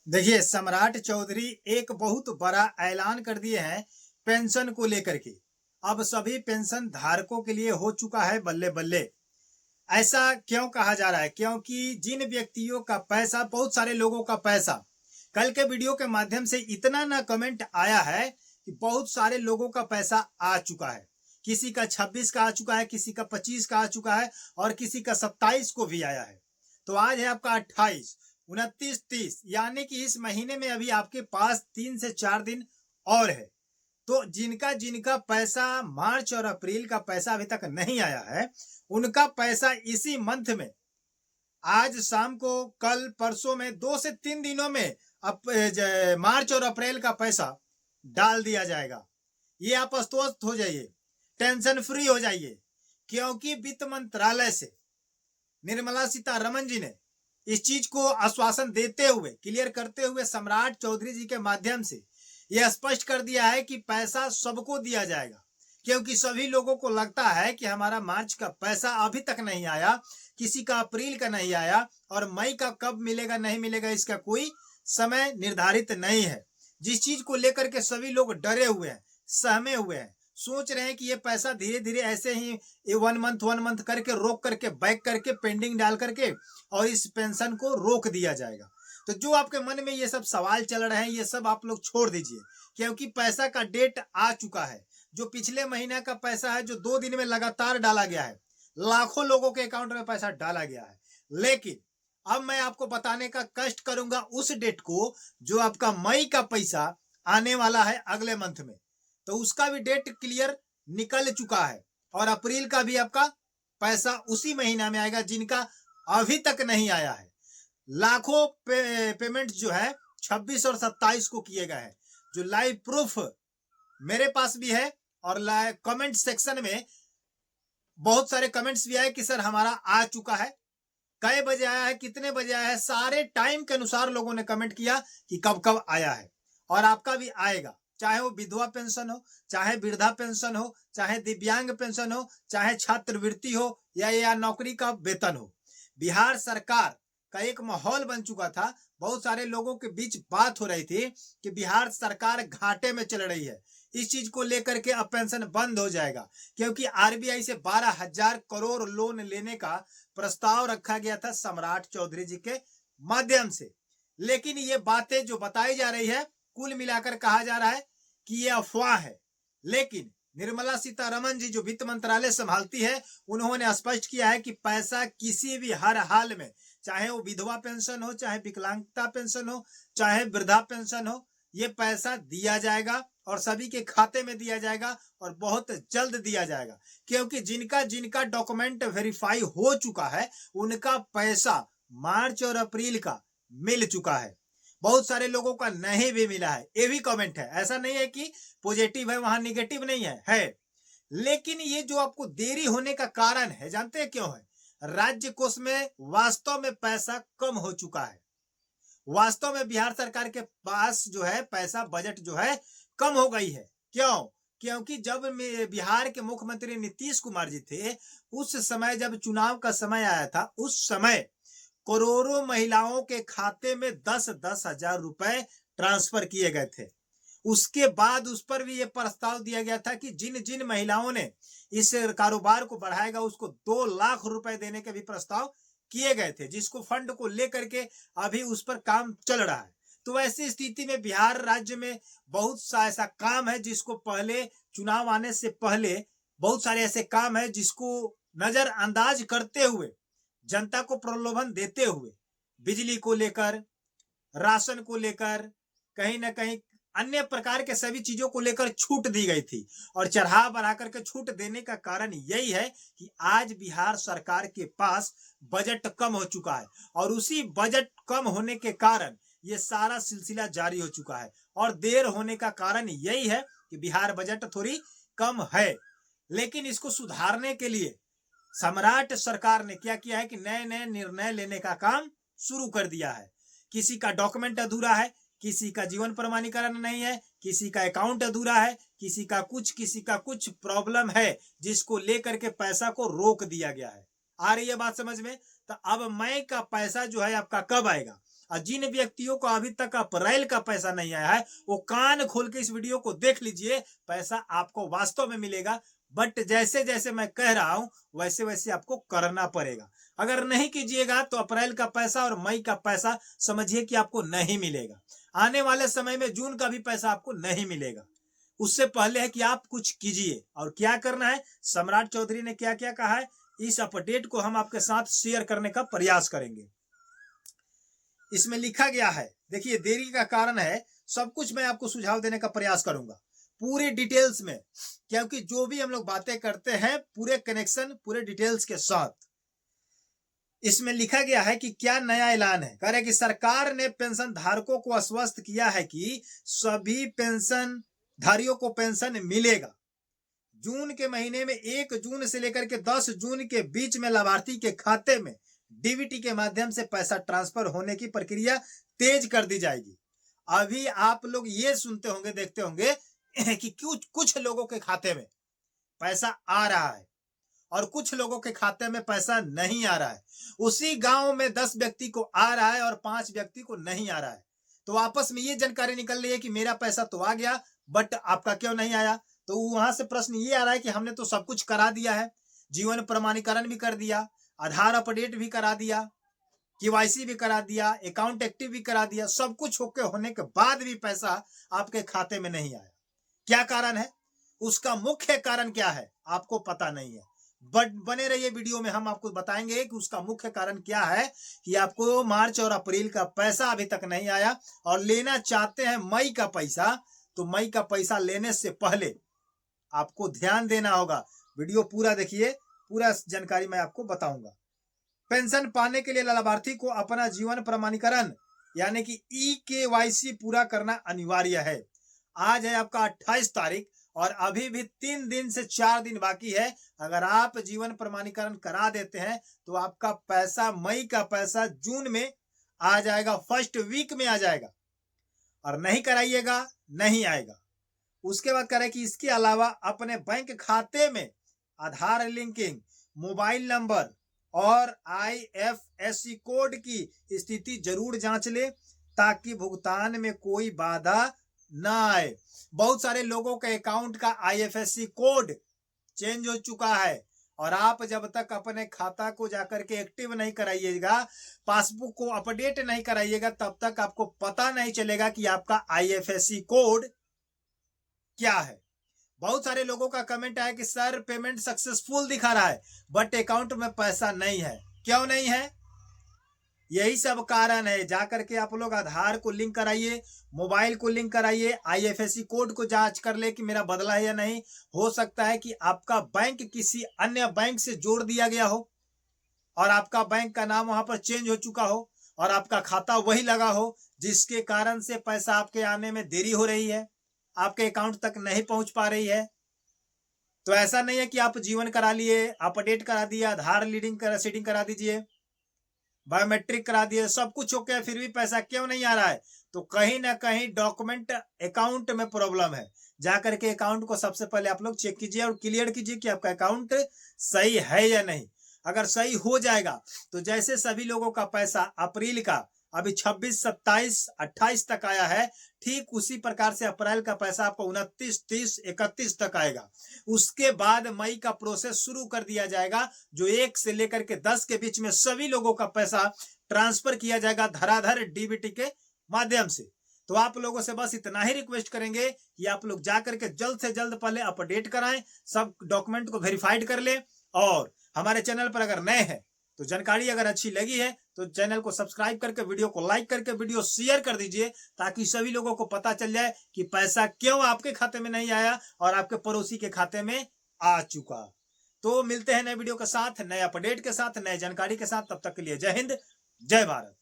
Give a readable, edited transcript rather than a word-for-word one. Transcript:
देखिए, सम्राट चौधरी एक बहुत बड़ा ऐलान कर दिए हैं पेंशन को लेकर के। अब सभी पेंशन धारकों के लिए हो चुका है बल्ले बल्ले। ऐसा क्यों कहा जा रहा है? क्योंकि जिन व्यक्तियों का पैसा, बहुत सारे लोगों का पैसा, कल के वीडियो के माध्यम से इतना ना कमेंट आया है कि बहुत सारे लोगों का पैसा आ चुका है। किसी का 26 का आ चुका है, किसी का 25 का आ चुका है और किसी का 27 को भी आया है। तो आज है आपका 28, 29, 30, यानी कि इस महीने में अभी आपके पास 3 से 4 दिन और है। तो जिनका जिनका पैसा मार्च और अप्रैल का पैसा अभी तक नहीं आया है, उनका पैसा इसी मंथ में, आज शाम को, कल परसों में, 2 से 3 दिनों में मार्च और अप्रैल का पैसा डाल दिया जाएगा। ये आप अस्वस्थ हो जाइए, टेंशन फ्री हो जाइए, क्योंकि वित्त मंत्रालय से निर्मला सीतारमन जी ने इस चीज को आश्वासन देते हुए, क्लियर करते हुए सम्राट चौधरी जी के माध्यम से यह स्पष्ट कर दिया है कि पैसा सबको दिया जाएगा। क्योंकि सभी लोगों को लगता है कि हमारा मार्च का पैसा अभी तक नहीं आया, किसी का अप्रैल का नहीं आया और मई का कब मिलेगा नहीं मिलेगा इसका कोई समय निर्धारित नहीं है। जिस चीज को लेकर के सभी लोग डरे हुए हैं, सहमे हुए हैं, सोच रहे हैं कि ये पैसा धीरे धीरे ऐसे ही 1 मंथ करके रोक करके बैक करके पेंडिंग डाल करके और इस पेंशन को रोक दिया जाएगा। तो जो आपके मन में ये सब सवाल चल रहे हैं, ये सब आप लोग छोड़ दीजिए, क्योंकि पैसा का डेट आ चुका है। जो पिछले महीने का पैसा है, जो 2 दिन में लगातार डाला गया है, लाखों लोगों के अकाउंट में पैसा डाला गया है। लेकिन अब मैं आपको बताने का कष्ट करूंगा उस डेट को, जो आपका मई का पैसा आने वाला है अगले मंथ में, तो उसका भी डेट क्लियर निकल चुका है। और अप्रैल का भी आपका पैसा उसी महीना में आएगा, जिनका अभी तक नहीं आया है। लाखों पेमेंट जो है 26 और 27 को किए गए हैं, जो लाइव प्रूफ मेरे पास भी है। और कमेंट सेक्शन में बहुत सारे कमेंट्स भी आए कि सर हमारा आ चुका है, कै बजे आया है, कितने बजे आया है, सारे टाइम के अनुसार लोगों ने कमेंट किया कि कब कब आया है। और आपका भी आएगा, चाहे वो विधवा पेंशन हो, चाहे वृद्धा पेंशन हो, चाहे दिव्यांग पेंशन हो, चाहे छात्रवृत्ति हो या नौकरी का वेतन हो। बिहार सरकार का एक माहौल बन चुका था, बहुत सारे लोगों के बीच बात हो रही थी कि बिहार सरकार घाटे में चल रही है। इस चीज को लेकर के अब पेंशन बंद हो जाएगा, क्योंकि आरबीआई से 12,000 करोड़ लोन लेने का प्रस्ताव रखा गया था सम्राट चौधरी जी के माध्यम से। लेकिन ये बातें जो बताई जा रही है, कुल मिलाकर कहा जा रहा है कि ये अफवाह है। लेकिन निर्मला सीतारमन जी जो वित्त मंत्रालय संभालती है, उन्होंने स्पष्ट किया है कि पैसा किसी भी हर हाल में, चाहे वो विधवा पेंशन हो, चाहे विकलांगता पेंशन हो, चाहे वृद्धा पेंशन हो, ये पैसा दिया जाएगा और सभी के खाते में दिया जाएगा और बहुत जल्द दिया जाएगा। क्योंकि जिनका जिनका डॉक्यूमेंट वेरीफाई हो चुका है, उनका पैसा मार्च और अप्रैल का मिल चुका है। बहुत सारे लोगों का नहीं भी मिला है, ये भी कमेंट है। ऐसा नहीं है कि पॉजिटिव है, वहां निगेटिव नहीं है। लेकिन ये जो आपको देरी होने का कारण है, जानते हैं क्यों है? राज्य कोष में वास्तव में पैसा कम हो चुका है। वास्तव में बिहार सरकार के पास जो है पैसा, बजट जो है कम हो गई है। क्यों? क्योंकि जब बिहार के मुख्यमंत्री नीतीश कुमार जी थे, उस समय जब चुनाव का समय आया था, उस समय करोड़ों महिलाओं के खाते में 10-10 हजार रुपए ट्रांसफर किए गए थे। उसके बाद उस पर भी ये प्रस्ताव दिया गया था कि जिन जिन महिलाओं ने इस कारोबार को बढ़ाएगा, उसको 2 लाख रुपए देने के भी प्रस्ताव किए गए थे, जिसको फंड को लेकर के अभी उस पर काम चल रहा है। तो ऐसी स्थिति में बिहार राज्य में बहुत सा ऐसा काम है जिसको पहले, चुनाव आने से पहले, बहुत सारे ऐसे काम है जिसको नजरअंदाज करते हुए, जनता को प्रलोभन देते हुए, बिजली को लेकर, राशन को लेकर, कहीं ना कहीं अन्य प्रकार के सभी चीजों को लेकर छूट दी गई थी। और चढ़ा बढ़ा करके छूट देने का कारण यही है कि आज बिहार सरकार के पास बजट कम हो चुका है और उसी बजट कम होने के कारण ये सारा सिलसिला जारी हो चुका है। और देर होने का कारण यही है कि बिहार बजट थोड़ी कम है। लेकिन इसको सुधारने के लिए सम्राट सरकार ने क्या किया है कि नए नए निर्णय लेने का काम शुरू कर दिया है। किसी का डॉक्यूमेंट अधूरा है, किसी का जीवन प्रमाणीकरण नहीं है, किसी का अकाउंट अधूरा है, किसी का कुछ प्रॉब्लम है, जिसको लेकर के पैसा को रोक दिया गया है। आ रही है बात समझ में? तो अब मई का पैसा जो है आपका कब आएगा? और जिन व्यक्तियों को अभी तक अप्रैल का पैसा नहीं आया है वो कान खोल के इस वीडियो को देख लीजिए, पैसा आपको वास्तव में मिलेगा। बट जैसे जैसे मैं कह रहा हूं वैसे वैसे आपको करना पड़ेगा। अगर नहीं कीजिएगा तो अप्रैल का पैसा और मई का पैसा समझिए कि आपको नहीं मिलेगा। आने वाले समय में जून का भी पैसा आपको नहीं मिलेगा। उससे पहले है कि आप कुछ कीजिए। और क्या करना है, सम्राट चौधरी ने क्या क्या कहा है, इस अपडेट को हम आपके साथ शेयर करने का प्रयास करेंगे। इसमें लिखा गया है, देखिए देरी का कारण है, सब कुछ मैं आपको सुझाव देने का प्रयास करूंगा पूरे डिटेल्स में, क्योंकि जो भी हम लोग बातें करते हैं पूरे कनेक्शन पूरे डिटेल्स के साथ। इसमें लिखा गया है कि क्या नया ऐलान है, कह रहे कि सरकार ने पेंशन धारकों को आश्वस्त किया है कि सभी पेंशन धारियों को पेंशन मिलेगा। जून के महीने में 1 जून से लेकर के 10 जून के बीच में लाभार्थी के खाते में डीबीटी के माध्यम से पैसा ट्रांसफर होने की प्रक्रिया तेज कर दी जाएगी। अभी आप लोग ये सुनते होंगे देखते होंगे कि कुछ लोगों के खाते में पैसा आ रहा है और कुछ लोगों के खाते में पैसा नहीं आ रहा है। उसी गांव में 10 व्यक्ति को आ रहा है और 5 व्यक्ति को नहीं आ रहा है। तो आपस में ये जानकारी निकल रही है कि मेरा पैसा तो आ गया बट आपका क्यों नहीं आया। तो वहां से प्रश्न ये आ रहा है कि हमने तो सब कुछ करा दिया है, जीवन प्रमाणीकरण भी कर दिया, आधार अपडेट भी करा दिया, केवाईसी भी करा दिया, अकाउंट एक्टिव भी करा दिया, सब कुछ होने के बाद भी पैसा आपके खाते में नहीं आया। क्या कारण है, उसका मुख्य कारण क्या है आपको पता नहीं है। बट बने रहिए वीडियो में, हम आपको बताएंगे कि उसका मुख्य कारण क्या है कि आपको मार्च और अप्रैल का पैसा अभी तक नहीं आया और लेना चाहते हैं मई का पैसा। तो मई का पैसा लेने से पहले आपको ध्यान देना होगा। वीडियो पूरा देखिए, पूरा जानकारी मैं आपको बताऊंगा। पेंशन पाने के लिए लाभार्थी को अपना जीवन प्रमाणीकरण यानी कि केवाईसी पूरा करना अनिवार्य है। आज है आपका 28 तारीख और अभी भी 3 दिन से 4 दिन बाकी है। अगर आप जीवन प्रमाणीकरण करा देते हैं तो आपका पैसा मई का पैसा जून में आ जाएगा, फर्स्ट वीक में आ जाएगा, और नहीं कराइएगा नहीं आएगा। उसके बाद करें कि इसके अलावा अपने बैंक खाते में आधार लिंकिंग, मोबाइल नंबर और IFSC कोड की स्थिति जरूर जांच ले ताकि भुगतान में कोई बाधा ना आए। बहुत सारे लोगों के अकाउंट का IFSC कोड चेंज हो चुका है और आप जब तक अपने खाता को जाकर के एक्टिव नहीं कराइएगा, पासबुक को अपडेट नहीं कराइएगा, तब तक आपको पता नहीं चलेगा कि आपका IFSC कोड क्या है। बहुत सारे लोगों का कमेंट आया कि सर पेमेंट सक्सेसफुल दिखा रहा है बट अकाउंट में पैसा नहीं है। क्यों नहीं है, यही सब कारण है। जाकर के आप लोग आधार को लिंक कराइए, मोबाइल को लिंक कराइए, IFSC कोड को जांच कर ले कि मेरा बदला है या नहीं। हो सकता है कि आपका बैंक किसी अन्य बैंक से जोड़ दिया गया हो और आपका बैंक का नाम वहां पर चेंज हो चुका हो और आपका खाता वही लगा हो, जिसके कारण से पैसा आपके आने में देरी हो रही है, आपके अकाउंट तक नहीं पहुंच पा रही है। तो ऐसा नहीं है कि आप जीवन करा लिए, अपडेट करा दिया, आधार सेटिंग करा दीजिए, बायोमेट्रिक करा दिए, सब कुछ हो गया, फिर भी पैसा क्यों नहीं आ रहा है। तो कहीं ना कहीं डॉक्यूमेंट अकाउंट में प्रॉब्लम है। जाकर के अकाउंट को सबसे पहले आप लोग चेक कीजिए और क्लियर कीजिए कि आपका अकाउंट सही है या नहीं। अगर सही हो जाएगा तो जैसे सभी लोगों का पैसा अप्रैल का अभी 26, 27, 28 तक आया है, ठीक उसी प्रकार से अप्रैल का पैसा आपको 29, 30, 31 तक आएगा। उसके बाद मई का प्रोसेस शुरू कर दिया जाएगा, जो 1 से लेकर के 10 के बीच में सभी लोगों का पैसा ट्रांसफर किया जाएगा धराधर डीबीटी के माध्यम से। तो आप लोगों से बस इतना ही रिक्वेस्ट करेंगे कि आप लोग जाकर के जल्द से जल्द पहले अपडेट कराएं, सब डॉक्यूमेंट को वेरीफाइड कर लें। और हमारे चैनल पर अगर नए हैं तो जानकारी अगर अच्छी लगी है तो चैनल को सब्सक्राइब करके, वीडियो को लाइक करके, वीडियो शेयर कर दीजिए ताकि सभी लोगों को पता चल जाए कि पैसा क्यों आपके खाते में नहीं आया और आपके पड़ोसी के खाते में आ चुका। तो मिलते हैं नए वीडियो के साथ, नए अपडेट के साथ, नए जानकारी के साथ। तब तक के लिए जय हिंद, जय भारत।